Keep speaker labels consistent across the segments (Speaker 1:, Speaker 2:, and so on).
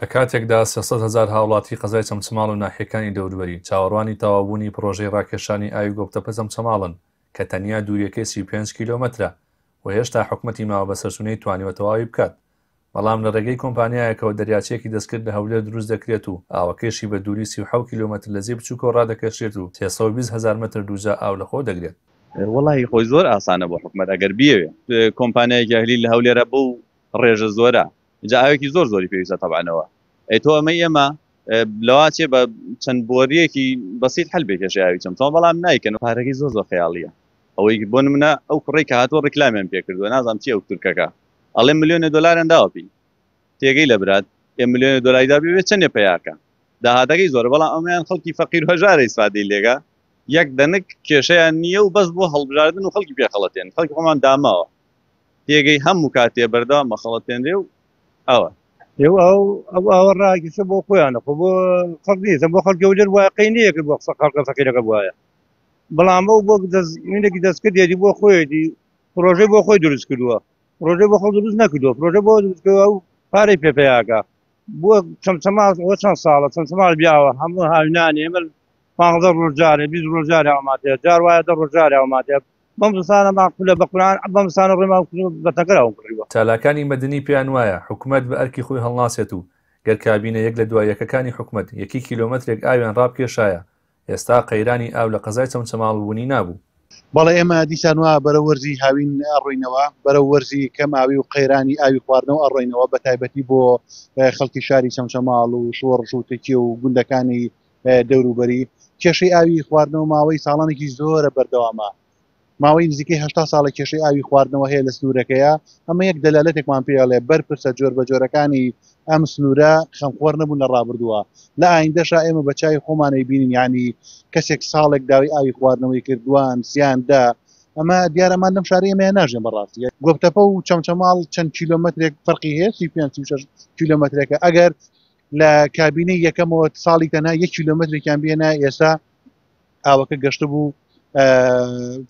Speaker 1: لە کاتێکدا 300,000 هاوڵاتی قەزای چەمچەماڵ و ناحیەکانی دەوروبەری چاوەڕوانی تەواوبوونی پرۆژەی ڕاکێشانی ئاوی گۆبتەپە چەمچەماڵن کە تەنیا دووریەکەی 35 کیلۆمەترە و هێشتا حکومەتی ماوە بەسەرچوونەی توانیوە تەواوی بکات، بەڵام لە ڕێگەی کۆمپانیایەکەوە دەریاچەیەکی دەستکرد لە هەولێر دروست دەکرێت و ئاوەکەشی بە دووری 37 کیلۆمەتر لە جێ بچووکەوە ڕادەکێشێت و 320,000 متر دووجا ئاو لەخۆ دەگرێت.
Speaker 2: وڵی خۆی زۆر ئاسانە بۆ حکومەت ئەگەر بیەوێ کۆمپانیایەکی هەلی لە هەولێرە بوو ڕێژە زۆرە جا ئاوێکی زۆری پێویستە تەبعانەوە ئەی تۆ ئەمە لەواچێ بە چەند بۆریەکی بەسیط هەل بێکێشە ئاوی چەمچەماڵ بەڵام نایکەن و پارەکەی زۆر خەیاڵیە. ئەوەی بۆ نمونە ئەو کوڕی کە هاتووە ڕیکلامیان پێکردووە نازانم چی ئەو تورکەکە ئەڵێ ملیۆنە دۆلاریان داوەپی تێگەی لە برات ملیۆنە دۆلاری دابێت چەندێ پەیاکە داهاتەکەی زۆر بەڵام ئەمەیان خەڵکی فەقیر و هەژارە ئیسفادەی لێگا یەک دەنک کێشەیان نییە و بەس بۆ هەڵبژاردن و خەڵکی پێخەڵەتێن خەڵکی خۆمان داماوە تێگەی هەموو کاتێ بەردەوام مەخەڵەتێنرێ و ئەوە
Speaker 3: ئەوە ڕاگیسە بۆ خۆیانە خۆ بۆ خەڵک نیە بۆ خەڵکی هەولێر واقعی نییەکرد بۆ خەڵکە فەقیرەکە بواە بەڵام ئەو بۆ منێکی دەستکردێتی بۆ خۆیەتی پرۆژەی بۆ خۆی دروست کردووە پرۆژەی بۆ خەڵک دروست نەکردووە پرۆژە بۆ دروستکردووە و پارەی پێپەیاکە بۆ چەمچەماڵ چەند ساڵە چەمچەماڵ بیاوە هەموو هاوینانی ئێمە 15 ڕۆژجارێ 20 ڕۆژجارێ ئەماتێ جار وایە 10 ڕۆژجارێ ئەماتێ بەمسانە ماقولە بە قورئان بەمسانە ڕێما بەتەکەراوم کڕیوە.
Speaker 1: چالاکانی مەدنی پێیان وایە حکومەت بە ئەرکی خۆی هەڵناسێت و گەر کابینە یەک لە دوای یەکەکانی حکومەت 1 کیلۆمەترێک ئاویان ڕابکێشایە ئێستا قەیرانی ئاو لە قەزای چەمچەماڵ بوونی نابوو.
Speaker 4: بەڵێ ئێمە دیسان وە بەرە وەرزی هاوین ئەڕۆینەوە بەرە وەرزی کەم ئاوی و قەیرانی ئاوی خواردنەوە ئەڕۆینەوە بە تایبەتی بۆ خەڵکی شاری چەمچەماڵ و شۆڕش و تەکیە و گوندەکانی دەوروبەری کێشەی ئاوی خواردنەوە ماوەی ساڵانێکی زۆرە بەردەوامە ماوەی نزیکەی 80 ساڵە کێشەی ئاوی خواردنەوە هەیە لە سنوورەکەیە ئەمە یەک دەلالەتێکمان پێڵێ بەرپرسە جۆر بە جۆرەکانی ئەم سنوورە خەمخۆر نەبوون لە ڕابردووە لە ئایندەشا ئێمە بە چای خۆمانەی بینین ینی کەسێک ساڵێک داوای ئاوی خواردنەوەی کردووان سیاندا ئەمە دیارەمان لەم شارەی ئێمە ناژێن بەڕاستی گۆبتەپە و چەمچەماڵ چەند کیلۆمەترێک فەرقی هەیە 35 کیلۆمەترێکە ئەگەر لە کابینەی یەکەمەوە ساڵی تەنها 1 کیلۆمەترێکیان بێنە ئێستا ئاوەکە گەشتە بوو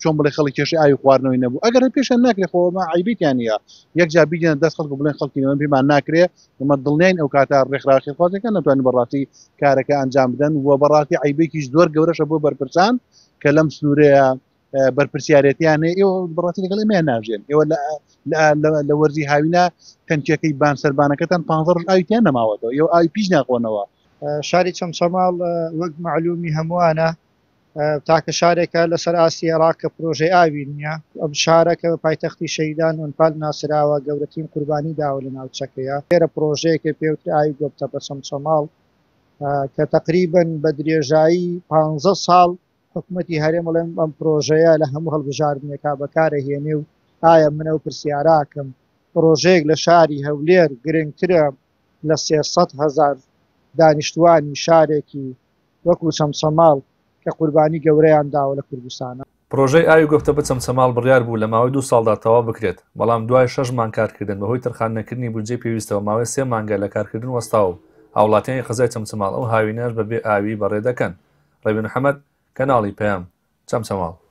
Speaker 4: چۆن بڵێ خەڵک کێشەی ئاوی خواردنەوەی نەبوو ئەگەر پێشیان ناکرێت خۆمە عیبیتیان نیە یەکجا بیدێن دەست خەڵک بڵێن خەڵکی ئێمە پێمان ناکرێت ئەمە دڵنیاین ئەو کاتە ڕێکخراوەی خوازەکە ناتوانین بەڕاستی کارەکە ئەنجام بدەن و بەڕاستی عیبێکیش زۆر گەورەشە بۆ بەرپرسان کە لەم سنوورەیە بەرپرسیارەتیان هەیە ئێوە بەڕاستی لەگەڵ ئێمە ناژێن ئێوە لە وەرزی هاوینە تەنکیەکەی بانسەربانەکەتان 15 ڕۆژ ئاویتیان نەماوەتەوە ئێوە ئاوی پیش ناخۆنەوە.
Speaker 5: شاری چەمچەماڵ وەک معلومی هەمووانە تاکە شارێکە لەسەر ئاسی عێراق کە پرۆژەی ئاوی نییە ئەم شارەکە پایتەختی شەیدان ونپال ناسراوە گەورەترین قوربانی داوە لە ناوچەکەیە فێرە پرۆژەیەکە پێوتری ئاوی گۆبتەپە چەمچەماڵ کە تقریبن بە درێژایی 15 ساڵ حکومەتی هەرێم بڵێم ئەم پرۆژەیە لە هەموو هەڵبژاردنێکا بەکارەهێنێ و ئایا منە و پرسیاراکەم پرۆژەیەک لە شاری هەولێر گرنگترە لە 300,000 دانیشتوانی شارێکی وەکو چەمچەماڵ کە قوربانی گەورەیان داوە لە کوردستانە.
Speaker 1: پرۆژەی ئاوی گۆبتەپە چەمچەماڵ بڕیار بوو لە ماوەی 2 ساڵدا تەواو بکرێت بەڵام دوای 6 مانگ کارکردن بەهۆی تەرخانەکردنی بودجێ پێویستەوە ماوەی 3 مانگە لە کارکردن وەستاوە و هاوڵاتیانی قەزای چەمچەماڵ ئەو هاوینەش بەبێ ئاوی بەڕێ دەکەن. ڕەبی محەممەد کەناڵی پەیام چەمچەماڵ.